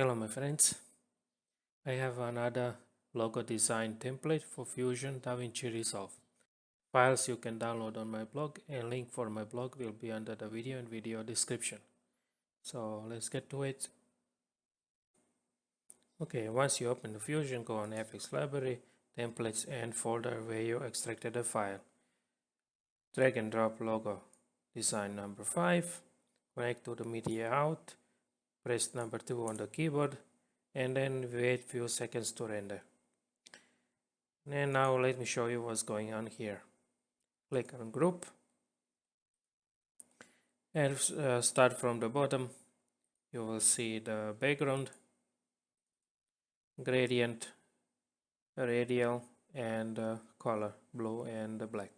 Hello my friends, I have another logo design template for Fusion Davinci Resolve. Files you can download on my blog, and link for my blog will be under the video and video description. So let's get to it. Okay, once you open the Fusion, go on FX Library, Templates and folder where you extracted the file. Drag and drop logo design number 5, connect to the media out, press number 2 on the keyboard, and then wait few seconds to render. And now let me show you what's going on here. Click on group and start from the bottom. You will see the background, gradient, radial, and color, blue and black.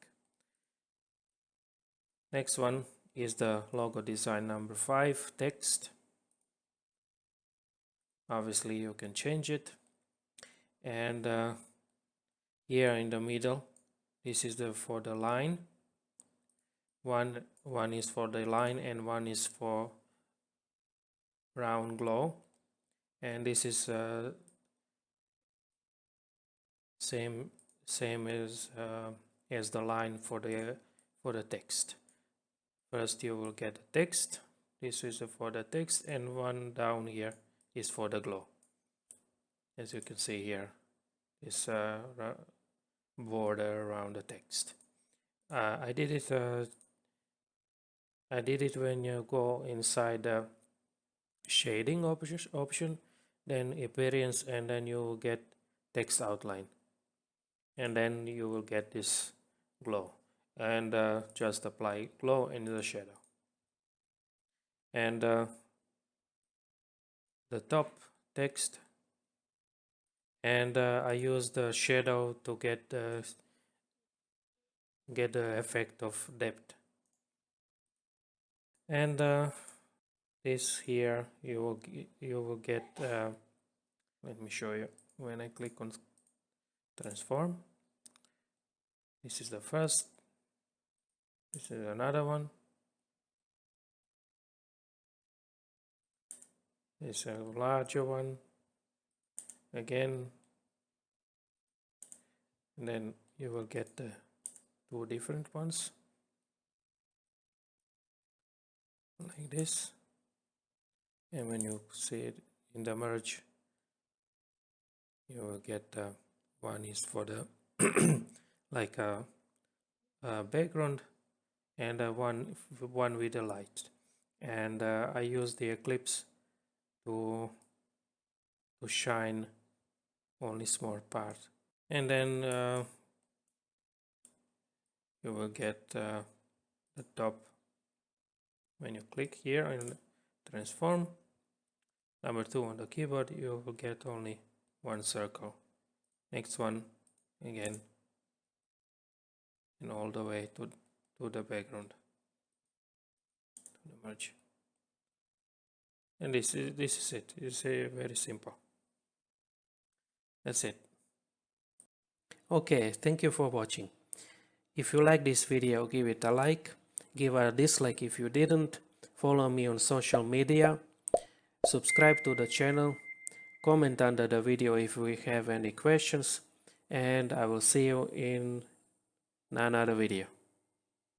Next one is the logo design number 5, text. Obviously you can change it. And here in the middle, this is for the line. One is for the line and one is for round glow, and this is same as the line for the text. First you will get the text. This is for the text, and one down here is for the glow. As you can see here, this border around the text. I did it when you go inside the shading option, then appearance, and then you get text outline, and then you will get this glow, and just apply glow in the shadow. And the top text, and I use the shadow to get the effect of depth. And this here you will get let me show you. When I click on transform, this is the first, this is another one, this is a larger one again, and then you will get the two different ones like this. And when you see it in the merge, you will get one is for the like a background, and one with the light. And I use the eclipse to shine only small part. And then you will get the top. When you click here and transform, number 2 on the keyboard, you will get only one circle. Next one again, and all the way to the background, to the merge. And this is it. It's very simple. That's it. Okay, thank you for watching. If you like this video, give it a like, give a dislike if you didn't, follow me on social media, subscribe to the channel, comment under the video if we have any questions, and I will see you in another video.